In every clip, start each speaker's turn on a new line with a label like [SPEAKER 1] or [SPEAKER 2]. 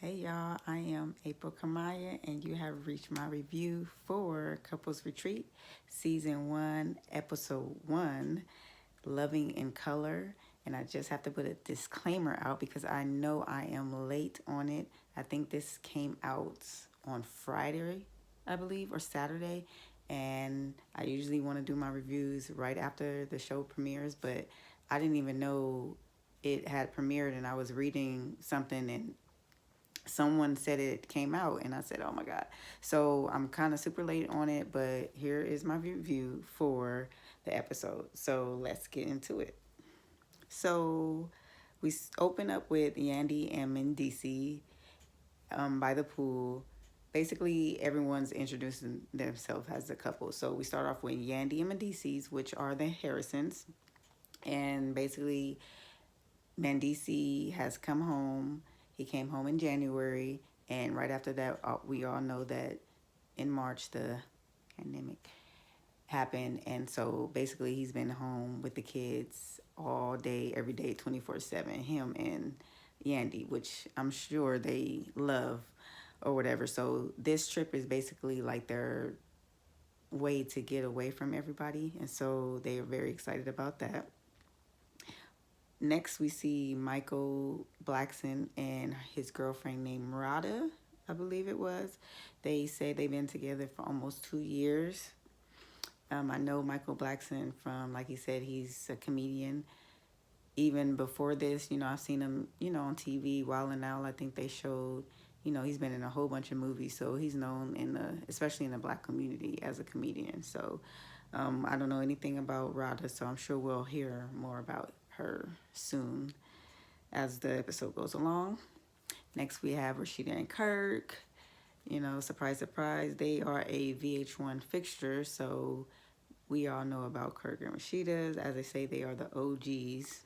[SPEAKER 1] Hey y'all, I am April Kamaya, and you have reached my review for Couples Retreat, Season 1, Episode 1, Loving in Color. And I just have to put a disclaimer out because I know I am late on it. I think this came out on Friday, I believe, or Saturday. And I usually want to do my reviews right after the show premieres, but I didn't even know it had premiered, and I was reading something and someone said it came out, and I said, oh my god. So I'm kind of super late on it, but here is my review for the episode. So let's get into it. So we open up with Yandy and mendeecees by the pool. Basically, everyone's introducing themselves as a couple. So we start off with Yandy and mendeecees, which are the Harrisons. And basically, mendeecees has come home. He came home in January, and right after that, we all know that in March the pandemic happened, and so basically he's been home with the kids all day, every day, 24/7. Him and Yandy, which I'm sure they love or whatever. So this trip is basically like their way to get away from everybody, and so they are very excited about that. Next, we see Michael Blackson and his girlfriend named Radha, I believe it was. They say they've been together for almost 2 years. I know Michael Blackson from, like he said, he's a comedian. Even before this, I've seen him, on TV, Wild 'N Out. I think they showed, he's been in a whole bunch of movies. So he's known especially in the black community as a comedian. So I don't know anything about Radha, so I'm sure we'll hear more about her soon as the episode goes along. Next, we have Rasheeda and Kirk. Surprise, surprise, they are a VH1 fixture, so we all know about Kirk and Rasheeda. As I say, they are the OGs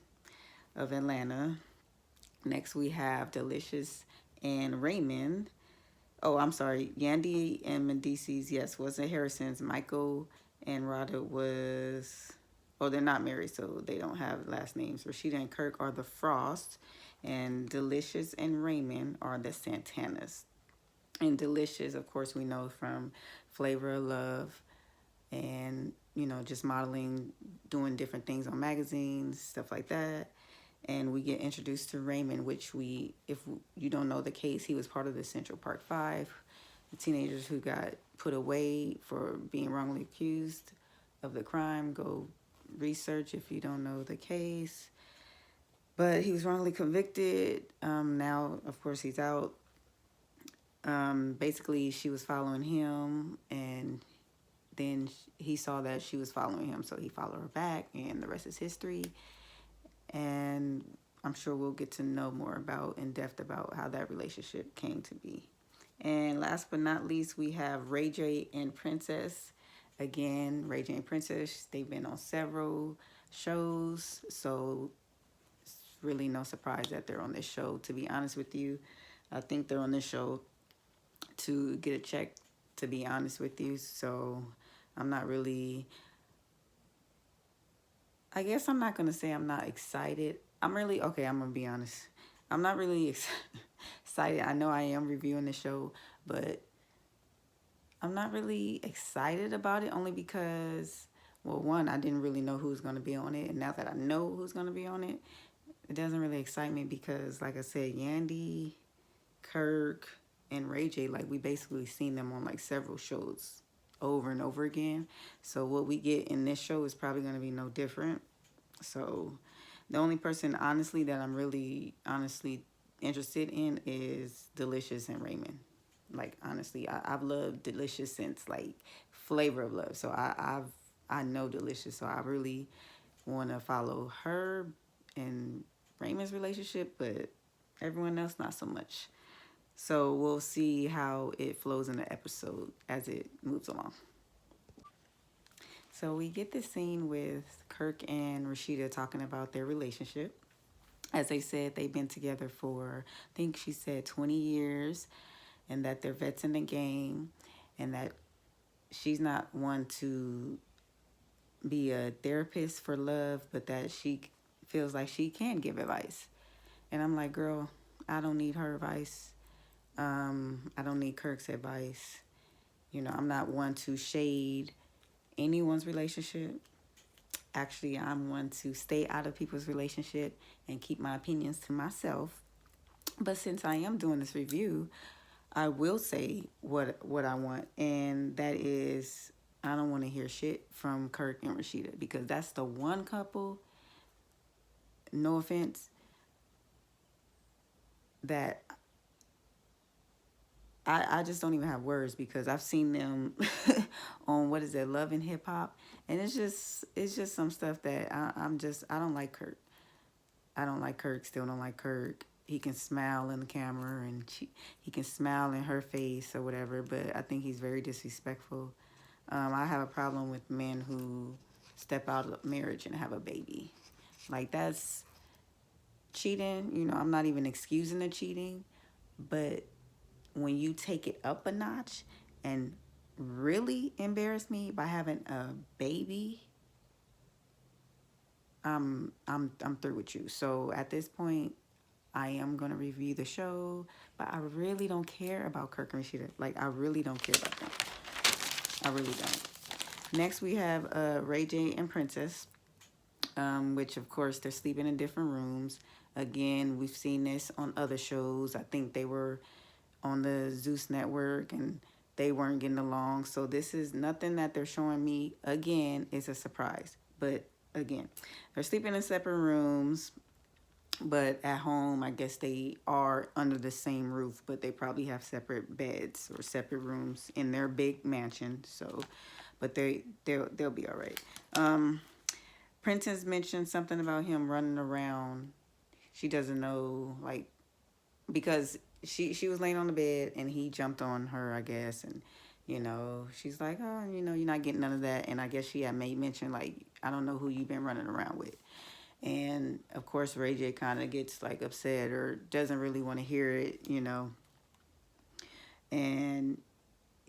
[SPEAKER 1] of Atlanta. Next, we have Deelishis and Raymond. Oh, I'm sorry, Yandy and mendeecees, yes, was the Harrisons. Michael and Radha was, oh, they're not married, so they don't have last names. Rasheeda and Kirk are the Frost, and Deelishis and Raymond are the Santanas. And Deelishis, of course, we know from Flavor of Love and, just modeling, doing different things on magazines, stuff like that. And we get introduced to Raymond, which if you don't know the case, he was part of the Central Park Five, the teenagers who got put away for being wrongly accused of the crime. Go research if you don't know the case. But he was wrongly convicted. Now, of course, he's out. Basically, she was following him, and then he saw that she was following him, so he followed her back, and the rest is history. And I'm sure we'll get to know more in depth about how that relationship came to be. And last but not least, we have rayj and Princess. Again, rayj and Princess, they've been on several shows, so it's really no surprise that they're on this show. To be honest with you, I think they're on this show to get a check, to be honest with you. So I'm not really, I guess I'm not going to say I'm not excited. I'm going to be honest. I'm not really excited. I know I am reviewing the show, but I'm not really excited about it, only because, well, one, I didn't really know who's going to be on it. And now that I know who's going to be on it, it doesn't really excite me because, like I said, Yandy, Kirk, and rayj, like, we basically seen them on like several shows over and over again. So what we get in this show is probably going to be no different. So the only person, honestly, that I'm really honestly interested in is Deelishis and Raymond. Like, honestly, I've loved Deelishis since like Flavor of Love. So I know Deelishis, so I really want to follow her and Raymond's relationship, but everyone else not so much. So we'll see how it flows in the episode as it moves along. So we get this scene with Kirk and Rasheeda talking about their relationship. As they said, they've been together for, I think she said, 20 years, and that they're vets in the game, and that she's not one to be a therapist for love, but that she feels like she can give advice. And I'm like, girl, I don't need her advice. I don't need Kirk's advice. You know, I'm not one to shade anyone's relationship. Actually, I'm one to stay out of people's relationship and keep my opinions to myself. But since I am doing this review, I will say what I want, and that is I don't want to hear shit from Kirk and Rasheeda because that's the one couple. No offense, that I just don't even have words because I've seen them on what is it, Love and Hip Hop, and it's just some stuff that I don't like Kirk. I don't like Kirk. Still don't like Kirk. He can smile in the camera and he can smile in her face or whatever, but I think he's very disrespectful. I have a problem with men who step out of marriage and have a baby. Like that's cheating. You know, I'm not even excusing the cheating, but when you take it up a notch and really embarrass me by having a baby, I'm through with you. So at this point, I am gonna review the show, but I really don't care about Kirk and Rasheeda. Like I really don't care about them. I really don't. Next we have rayj and Princess, which of course they're sleeping in different rooms. Again, we've seen this on other shows. I think they were on the Zeus network and they weren't getting along. So this is nothing that they're showing me. Again, it's a surprise. But again, they're sleeping in separate rooms. But at home, I guess they are under the same roof, but they probably have separate beds or separate rooms in their big mansion. So, but they'll be all right. Princess mentioned something about him running around. She doesn't know, like, because she was laying on the bed and he jumped on her, I guess, and she's like, oh, you're not getting none of that. And I guess she had made mention, like, I don't know who you've been running around with. And of course rayj kind of gets like upset or doesn't really want to hear it, and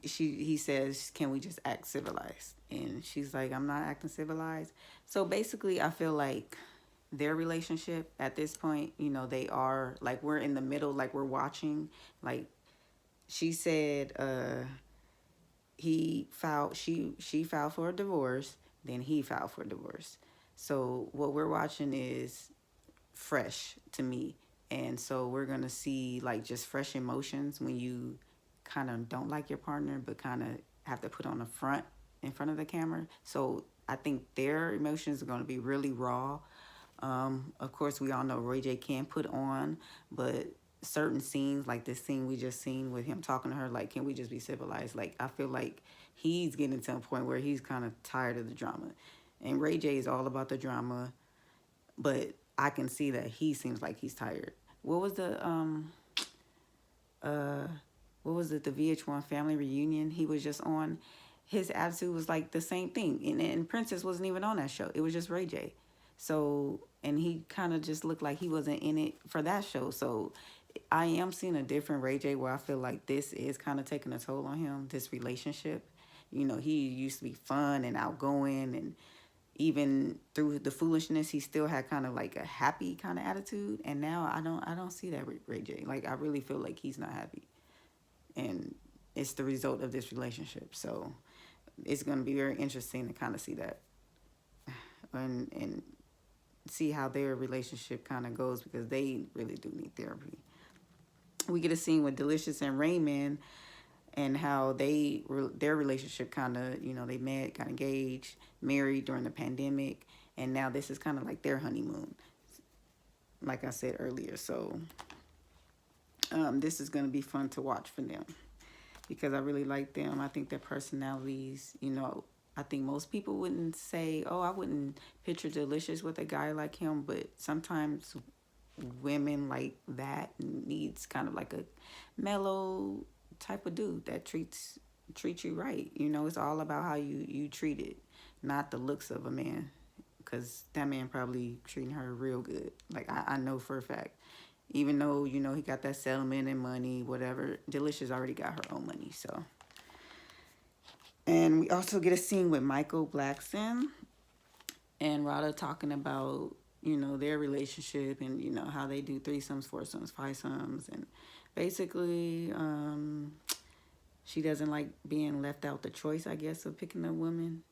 [SPEAKER 1] he says, can we just act civilized? And she's like, I'm not acting civilized. So basically I feel like their relationship at this point, they are like, we're in the middle, like we're watching. Like she said, she filed for a divorce, then he filed for a divorce. So what we're watching is fresh to me. And so we're going to see like just fresh emotions when you kind of don't like your partner, but kind of have to put on a front in front of the camera. So I think their emotions are going to be really raw. Of course, we all know rayj can put on, but certain scenes like this scene we just seen with him talking to her, like, can we just be civilized? Like, I feel like he's getting to a point where he's kind of tired of the drama. And rayj is all about the drama, but I can see that he seems like he's tired. What was the the VH1 family reunion he was just on? His attitude was like the same thing, and Princess wasn't even on that show. It was just rayj. So, and he kind of just looked like he wasn't in it for that show. So I am seeing a different rayj where I feel like this is kind of taking a toll on him, this relationship. He used to be fun and outgoing, and even through the foolishness, he still had kind of like a happy kind of attitude. And now I don't see that with rayj. Like I really feel like he's not happy, and it's the result of this relationship. So it's going to be very interesting to kind of see that, and see how their relationship kind of goes, because they really do need therapy. We get a scene with Deelishis and Raymond and how their relationship kind of, they met, got engaged, married during the pandemic, and now this is kind of like their honeymoon, like I said earlier. So this is going to be fun to watch for them because I really like them. I think their personalities, I think most people wouldn't say, oh, I wouldn't picture Deelishis with a guy like him, but sometimes women like that needs kind of like a mellow type of dude that treats you right. It's all about how you treat it, not the looks of a man, because that man probably treating her real good. Like I know for a fact, even though he got that settlement and money, whatever, Deelishis already got her own money. So, and we also get a scene with Michael Blackson and Radha talking about their relationship and, how they do threesomes, foursomes, fivesomes. And basically, she doesn't like being left out the choice, I guess, of picking a woman.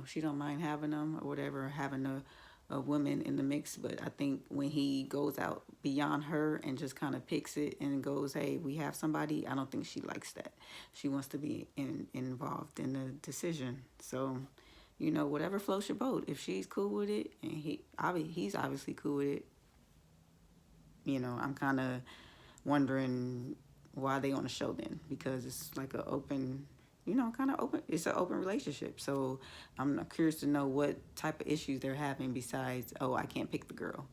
[SPEAKER 1] She don't mind having them or whatever, having a woman in the mix. But I think when he goes out beyond her and just kind of picks it and goes, hey, we have somebody, I don't think she likes that. She wants to be involved in the decision. So, whatever floats your boat. If she's cool with it and he's obviously cool with it, I'm kind of wondering why they on the show then, because it's like an open, kind of open. It's an open relationship. So I'm curious to know what type of issues they're having besides, oh, I can't pick the girl.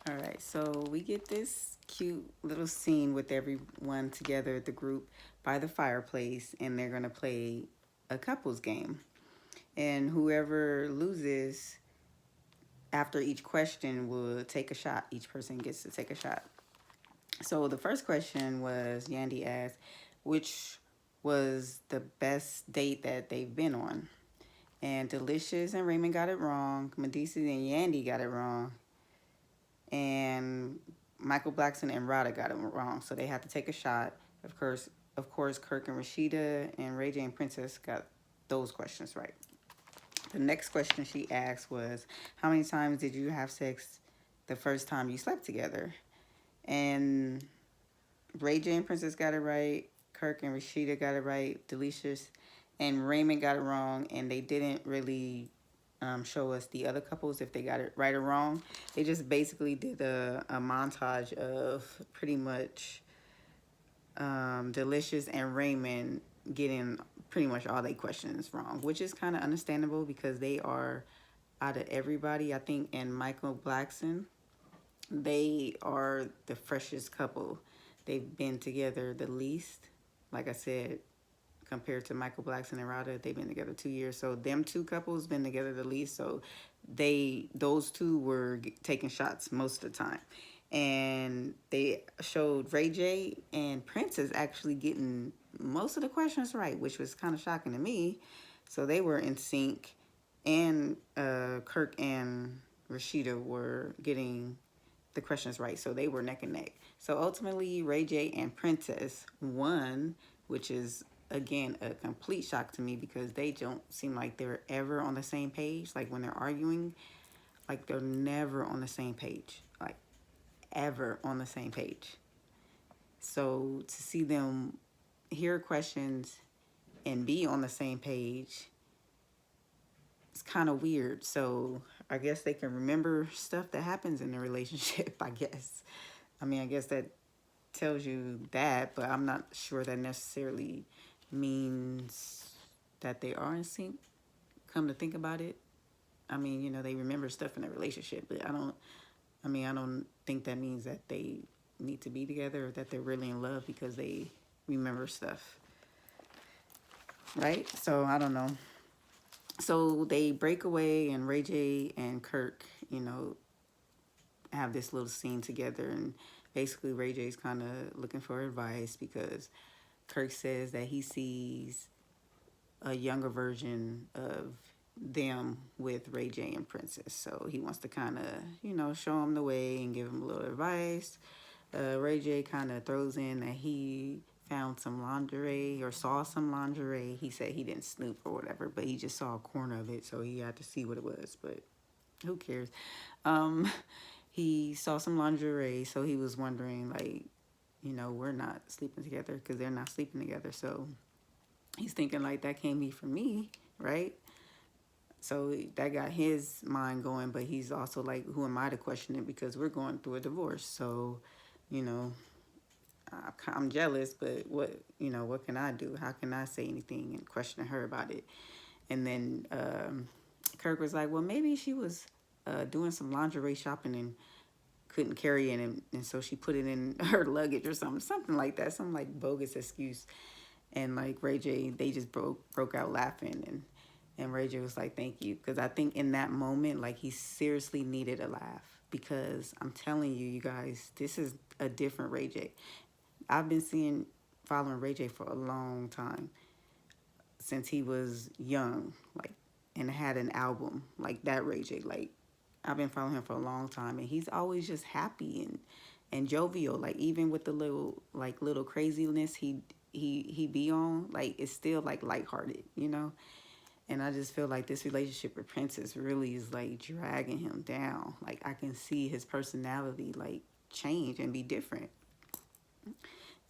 [SPEAKER 1] All right, so we get this cute little scene with everyone together at the group by the fireplace, and they're gonna play a couples game. And whoever loses after each question will take a shot. Each person gets to take a shot. So the first question was Yandy asked, which was the best date that they've been on? And Deelishis and Raymond got it wrong. mendeecees and Yandy got it wrong. And Michael Blackson and Radha got it wrong. So they had to take a shot. Of course, Kirk and Rasheeda and rayj and Princess got those questions right. The next question she asked was, how many times did you have sex the first time you slept together? And rayj and Princess got it right. Kirk and Rasheeda got it right. Deelishis and Raymond got it wrong. And they didn't really show us the other couples if they got it right or wrong. They just basically did a montage of pretty much Deelishis and Raymond getting pretty much all their questions wrong, which is kind of understandable because they are, out of everybody, I think, and Michael Blackson, they are the freshest couple. They've been together the least. Like I said, compared to Michael Blackson and Radha, they've been together 2 years. So them two couples been together the least. So those two were taking shots most of the time. And they showed rayj and Princess actually getting most of the questions right, which was kind of shocking to me. So they were in sync. And Kirk and Rasheeda were getting the questions right. So they were neck and neck. So ultimately, rayj and Princess won, which is, again, a complete shock to me because they don't seem like they're ever on the same page. Like when they're arguing, like they're never on the same page, like ever on the same page. So to see them hear questions and be on the same page, it's kind of weird. So I guess they can remember stuff that happens in the relationship, I guess. I guess that tells you that, but I'm not sure that necessarily means that they are in sync. Come to think about it, they remember stuff in their relationship, but I don't think that means that they need to be together or that they're really in love because they remember stuff, right? So I don't know. So they break away and rayj and Kirk, have this little scene together, and basically rayj's kind of looking for advice because Kirk says that he sees a younger version of them with rayj and Princess. So he wants to kind of, show him the way and give him a little advice. rayj kind of throws in that he found some lingerie or saw some lingerie. He said he didn't snoop or whatever, but he just saw a corner of it, so he had to see what it was, but who cares? He saw some lingerie, so he was wondering, like, we're not sleeping together because they're not sleeping together. So he's thinking, like, that can't be for me, right? So that got his mind going, but he's also like, who am I to question it because we're going through a divorce. So, I'm jealous, but what can I do? How can I say anything and question her about it? And then Kirk was like, well, maybe she was doing some lingerie shopping and couldn't carry it, and so she put it in her luggage or something like that, some like bogus excuse. And like rayj, they just broke out laughing, and rayj was like, thank you, because I think in that moment, like, he seriously needed a laugh, because I'm telling you, you guys, this is a different rayj. I've been following rayj for a long time, since he was young, like and had an album like that. Rayj, like I've been following him for a long time, and he's always just happy and jovial. Like even with the little craziness he be on, like it's still like lighthearted, you know. And I just feel like this relationship with Princess really is like dragging him down. Like I can see his personality like change and be different.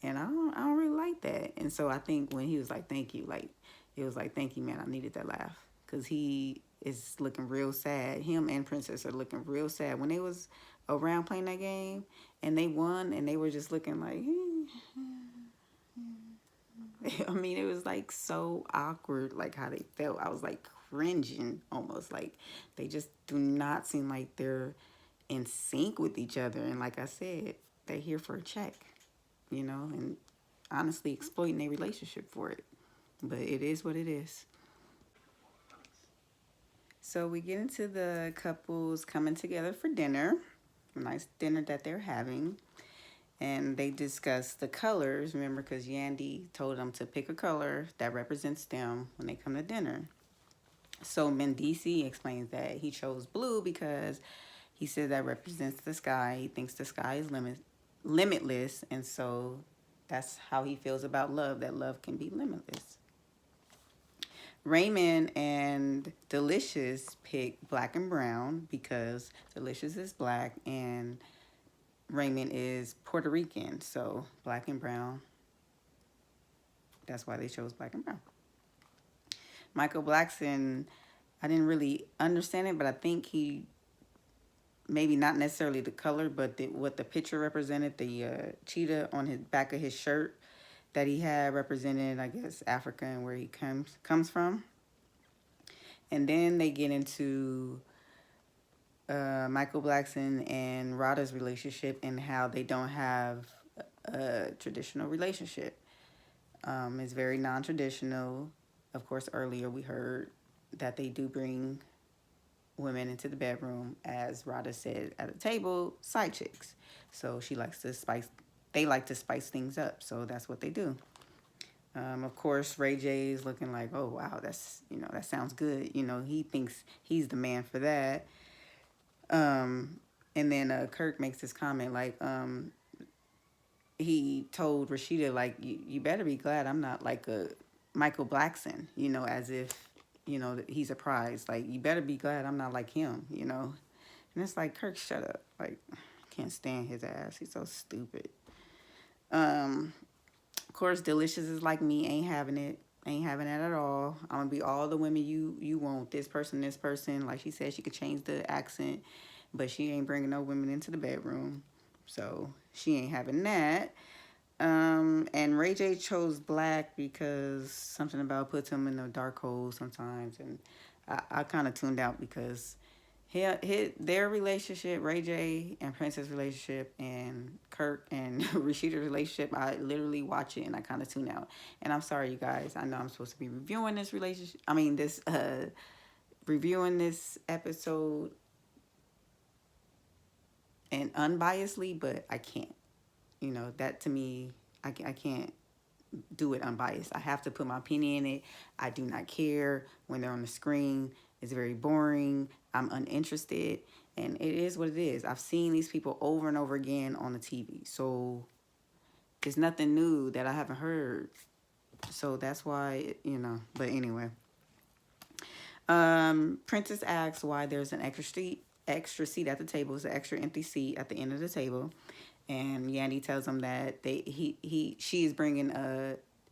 [SPEAKER 1] And I don't really like that. And so I think when he was like, thank you, like, it was like, thank you, man, I needed that laugh. Because he is looking real sad. Him and Princess are looking real sad. When they was around playing that game and they won and they were just looking like, I mean, it was like so awkward, like how they felt. I was like cringing almost. Like they just do not seem like they're in sync with each other. And like I said, they're here for a check, you know, and honestly exploiting their relationship for it. But it is what it is. So we get into the couples coming together for dinner, a nice dinner that they're having. And they discuss the colors, remember, because Yandy told them to pick a color that represents them when they come to dinner. So Mendeecees explains that he chose blue because he said that represents the sky. He thinks the sky is limitless, and so that's how he feels about love, that love can be limitless. Raymond and Deelishis pick black and brown because Deelishis is black and Raymond is Puerto Rican. So black and brown, that's why they chose black and brown. Michael Blackson, I didn't really understand it, but I think he, maybe not necessarily the color, but what the picture represented, the cheetah on his back of his shirt that he had represented, I guess, Africa and where he comes from. And then they get into Michael Blackson and Radha's relationship and how they don't have a traditional relationship. It's very non-traditional. Of course, earlier we heard that they do bring women into the bedroom, as Radha said at the table, side chicks. So they like to spice things up. So that's what they do. Of course, Ray J is looking like, oh, wow, that sounds good. You know, he thinks he's the man for that. And then Kirk makes this comment like, he told Rasheeda, like, you better be glad I'm not like a Michael Blackson, you know, as if, you know, he's a prize. Like, you better be glad I'm not like him, you know. And it's like, Kirk, shut up. Like, I can't stand his ass. He's so stupid. Of course, Deelishis is like me, ain't having it. Ain't having it at all. I'm gonna be all the women you want. This person, this person. Like she said, she could change the accent, but she ain't bringing no women into the bedroom. So she ain't having that. And Ray J chose black because something about puts him in a dark hole sometimes. And I kind of tuned out because their relationship, Ray J and Princess relationship, and Kirk and Rasheeda's relationship, I literally watch it and I kind of tune out. And I'm sorry, you guys. I know I'm supposed to be reviewing this relationship. I mean, reviewing this episode and unbiasedly, but I can't. You know, that to me, I can't do it unbiased. I have to put my opinion in it. I do not care when they're on the screen. It's very boring. I'm uninterested. And it is what it is. I've seen these people over and over again on the TV. So it's nothing new that I haven't heard. So that's why, you know. But anyway. Princess asks why there's an extra seat at the table. It's an extra empty seat at the end of the table. And Yandy tells him that she is bringing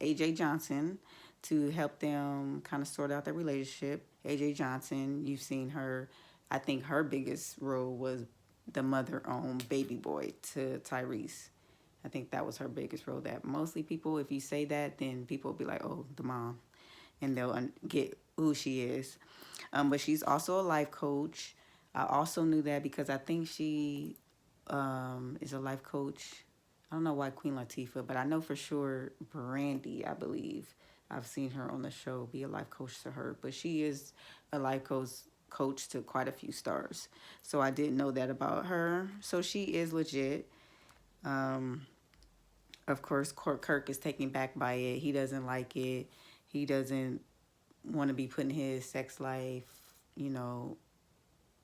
[SPEAKER 1] AJ Johnson to help them kind of sort out their relationship. AJ Johnson, you've seen her. I think her biggest role was the mother on Baby Boy to Tyrese. I think that was her biggest role. That mostly people, if you say that, then people will be like, oh, the mom. And they'll get who she is. But she's also a life coach. I also knew that because I think she is a life coach. I don't know why Queen Latifah, but I know for sure Brandy, I believe. I've seen her on the show be a life coach to her. But she is a life coach to quite a few stars. So I didn't know that about her. So she is legit. Of course, Kirk is taken back by it. He doesn't like it. He doesn't want to be putting his sex life, you know,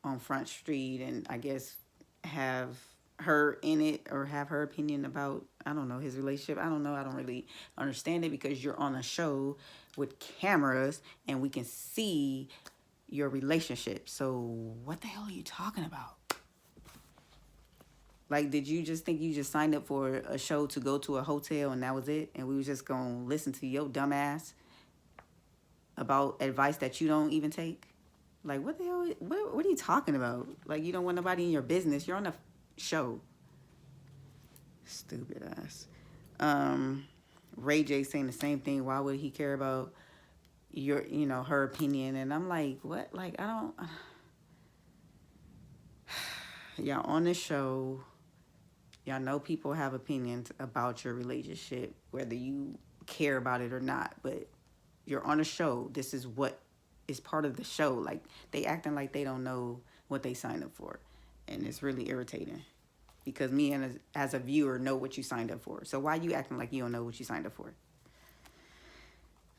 [SPEAKER 1] on Front Street, and I guess have her in it or have her opinion about, I don't know, his relationship. I don't know. I don't really understand it because you're on a show with cameras and we can see your relationship. So what the hell are you talking about? Like, did you just think you just signed up for a show to go to a hotel and that was it? And we was just going to listen to your dumb ass about advice that you don't even take? Like, what the hell? What are you talking about? Like, you don't want nobody in your business. You're on a show. Stupid ass. Ray saying the same thing. Why would he care about your, her opinion? And I'm like, what? Like, I don't. Y'all on the show. Y'all know people have opinions about your relationship, whether you care about it or not. But you're on a show. This is what is part of the show. Like, they acting like they don't know what they signed up for. And it's really irritating. Because me as a viewer know what you signed up for. So why you acting like you don't know what you signed up for?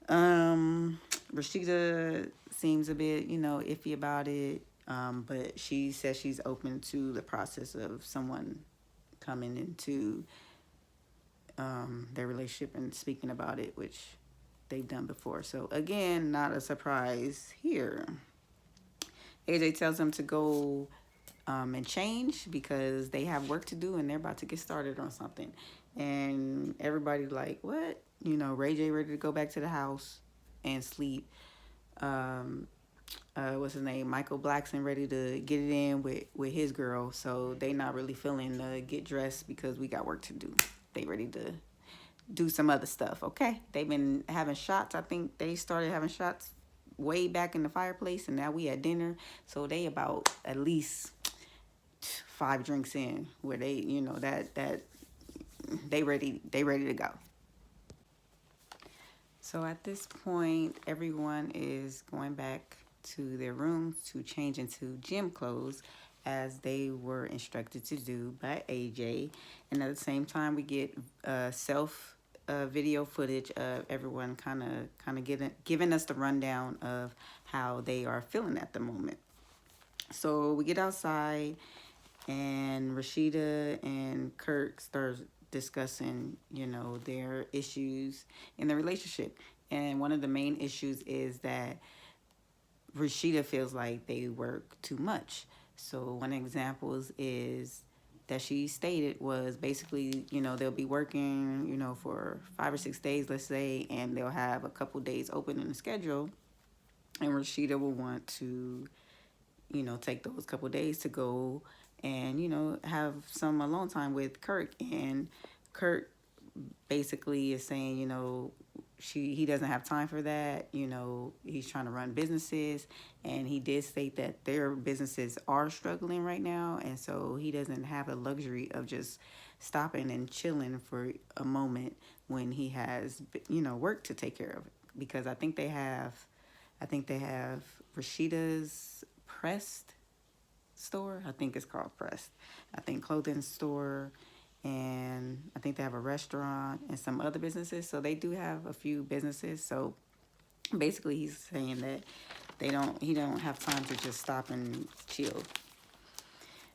[SPEAKER 1] Rasheeda seems a bit, iffy about it. But she says she's open to the process of someone coming into their relationship and speaking about it, which they've done before. So again, not a surprise here. AJ tells them to go and change because they have work to do and they're about to get started on something. And everybody's like, what? Ray ready to go back to the house and sleep. What's his name? Michael Blackson ready to get it in with his girl. So they not really feeling get dressed because we got work to do. They ready to do some other stuff, okay? They've been having shots. I think they started having shots way back in the fireplace, and now we at dinner. So they about at least 5 drinks in where they, that they ready to go. So at this point, everyone is going back to their rooms to change into gym clothes as they were instructed to do by AJ. And at the same time, we get self video footage of everyone kind of giving us the rundown of how they are feeling at the moment. So we get outside and Rasheeda and Kirk start discussing, their issues in the relationship. And one of the main issues is that Rasheeda feels like they work too much. So one example is that she stated was basically, they'll be working, for 5 or 6 days, let's say, and they'll have a couple days open in the schedule. And Rasheeda will want to, take those couple days to go and, have some alone time with Kirk. And Kirk basically is saying, he doesn't have time for that. He's trying to run businesses, and he did state that their businesses are struggling right now, and so he doesn't have the luxury of just stopping and chilling for a moment when he has, work to take care of. Because I think they have Rasheeda's Pressed store. I think it's called Pressed. I think clothing store. And I think they have a restaurant and some other businesses. So they do have a few businesses. So basically he's saying that he don't have time to just stop and chill,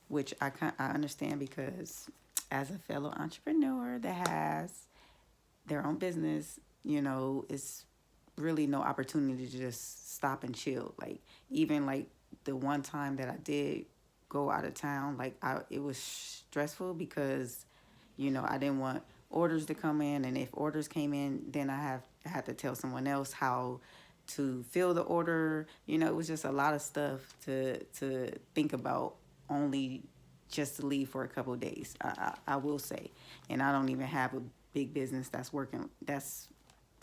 [SPEAKER 1] which I understand, because as a fellow entrepreneur that has their own business, it's really no opportunity to just stop and chill. Like, even like the one time that I did go out of town, like it was stressful because I didn't want orders to come in, and if orders came in, then I had to tell someone else how to fill the order. It was just a lot of stuff to think about, only just to leave for a couple of days. I will say, and I don't even have a big business that's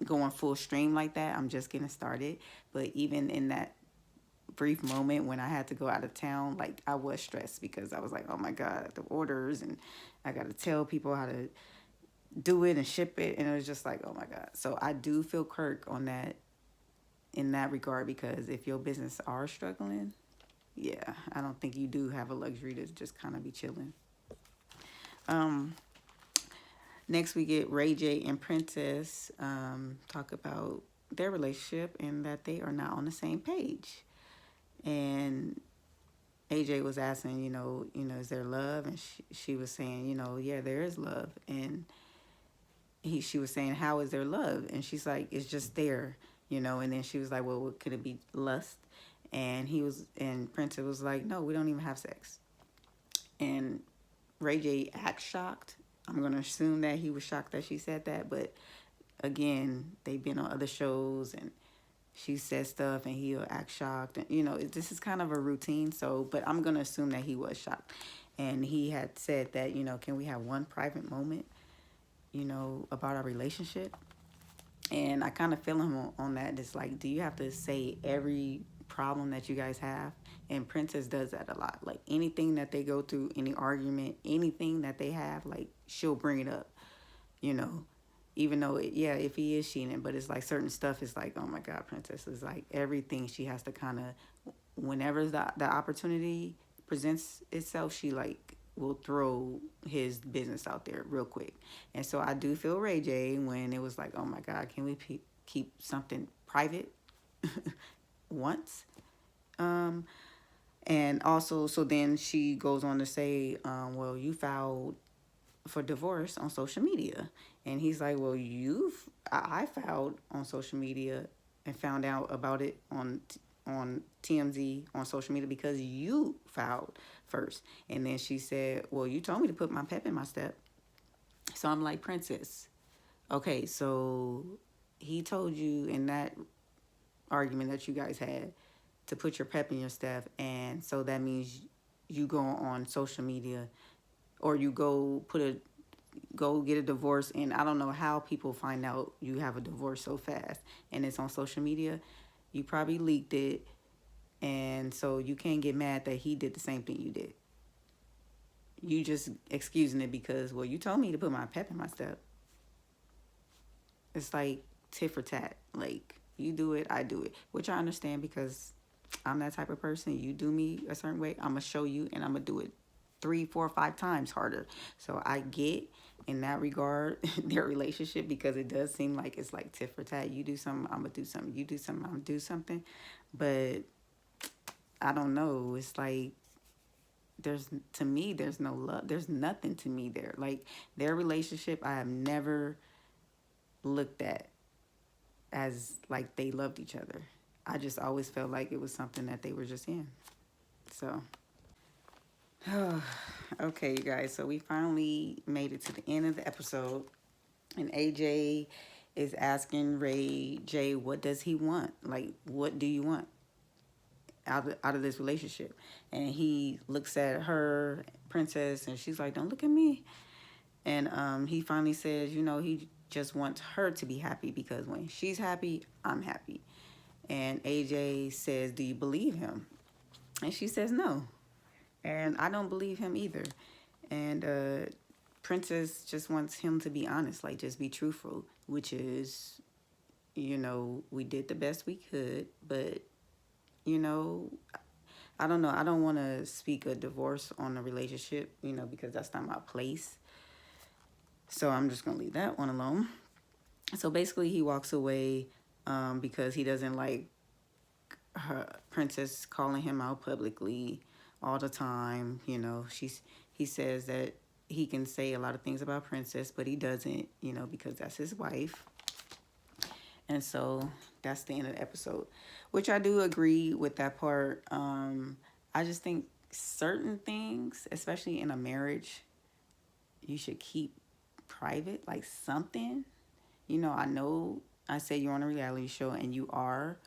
[SPEAKER 1] going full stream like that. I'm just getting started, but even in that brief moment when I had to go out of town, like, I was stressed because I was like, oh my God, the orders, and I got to tell people how to do it and ship it, and it was just like, oh my God. So I do feel Kirk on that, in that regard, because if your business are struggling, yeah, I don't think you do have a luxury to just kind of be chilling. Next we get Ray J and Princess talk about, their relationship and that they are not on the same page. And AJ was asking, is there love? And she was saying, yeah, there is love. And she was saying, how is there love? And she's like, it's just there, And then she was like, well, what could it be, lust? And Princess was like, no, we don't even have sex. And Ray J acts shocked. I'm gonna assume that he was shocked that she said that, but again, they've been on other shows and she says stuff and he'll act shocked. And, this is kind of a routine. So, but I'm going to assume that he was shocked. And he had said that, can we have one private moment, about our relationship? And I kind of feel him on that. It's like, do you have to say every problem that you guys have? And Princess does that a lot. Like anything that they go through, any argument, anything that they have, like she'll bring it up, even though if he is cheating, but it's like certain stuff is like, oh my God, Princess is like everything she has to kind of, whenever the opportunity presents itself, she like will throw his business out there real quick. And so I do feel Ray J when it was like, oh my God, can we keep something private once? And also, so then she goes on to say, well, you filed for divorce on social media. And he's like, well, I filed on social media and found out about it on TMZ on social media because you filed first. And then she said, well, you told me to put my pep in my step. So I'm like, Princess, okay, so he told you in that argument that you guys had to put your pep in your step, and so that means you go on social media or you go get a divorce. And I don't know how people find out you have a divorce so fast and it's on social media. You probably leaked it, and so you can't get mad that he did the same thing you did. You just excusing it because, well, you told me to put my pep in my step. It's like tit for tat. Like, you do it, I do it, which I understand because I'm that type of person. You do me a certain way, I'm gonna show you, and I'm gonna do it 3, 4, 5 times harder. So I get in that regard their relationship, because it does seem like it's like tit for tat. You do something, I'm gonna do something. You do something, I'm gonna do something. But I don't know. It's like there's no love. There's nothing to me there. Like their relationship, I have never looked at as like they loved each other. I just always felt like it was something that they were just in. So okay, you guys, so we finally made it to the end of the episode, and AJ is asking Ray J, what does he want? Like, what do you want out of this relationship? And he looks at her, Princess, and she's like, don't look at me. And he finally says, he just wants her to be happy, because when she's happy, I'm happy. And AJ says, do you believe him? And she says no. And I don't believe him either. And Princess just wants him to be honest, like just be truthful, which is, we did the best we could. But, I don't know. I don't want to speak a divorce on a relationship, because that's not my place. So I'm just going to leave that one alone. So basically he walks away because he doesn't like her Princess calling him out publicly all the time. He says that he can say a lot of things about Princess, but he doesn't, because that's his wife. And so that's the end of the episode, which I do agree with that part. I just think certain things, especially in a marriage, you should keep private, like something. I know I say you're on a reality show and you are,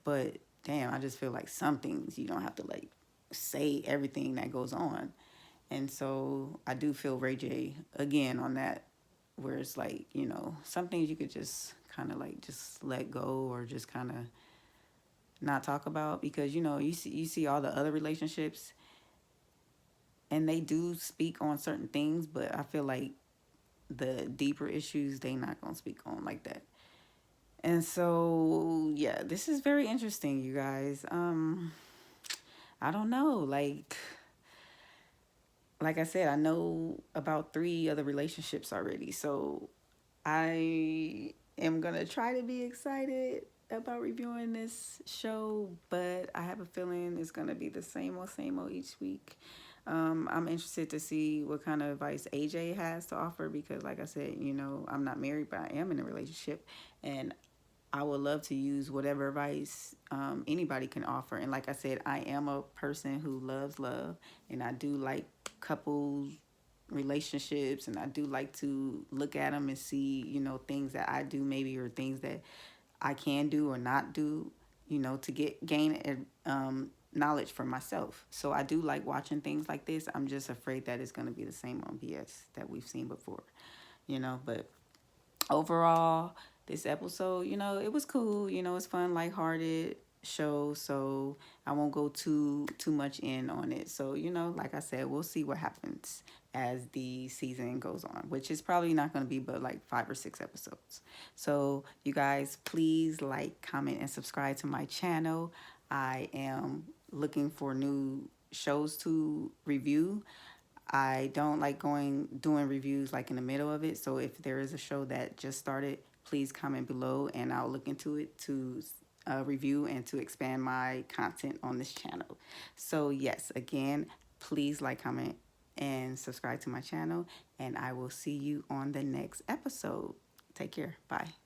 [SPEAKER 1] but damn, I just feel like some things you don't have to like say everything that goes on. And so I do feel Ray J again on that, where it's like, some things you could just kind of like just let go or just kind of not talk about, because you see all the other relationships and they do speak on certain things, but I feel like the deeper issues they not gonna speak on like that. And so yeah, this is very interesting, you guys. I don't know, like I said, I know about 3 other relationships already. So I am going to try to be excited about reviewing this show, but I have a feeling it's going to be the same old each week. I'm interested to see what kind of advice AJ has to offer because, like I said, I'm not married, but I am in a relationship, and I would love to use whatever advice anybody can offer. And like I said, I am a person who loves love, and I do like couples relationships, and I do like to look at them and see, things that I do maybe or things that I can do or not do, to gain knowledge for myself. So I do like watching things like this. I'm just afraid that it's going to be the same on BS that we've seen before, but overall, this episode, it was cool. It's fun, lighthearted show. So I won't go too much in on it. So like I said, we'll see what happens as the season goes on, which is probably not going to be but like 5 or 6 episodes. So you guys, please like, comment, and subscribe to my channel. I am looking for new shows to review. I don't like doing reviews like in the middle of it. So if there is a show that just started, please comment below and I'll look into it to review and to expand my content on this channel. So yes, again, please like, comment, and subscribe to my channel, and I will see you on the next episode. Take care. Bye.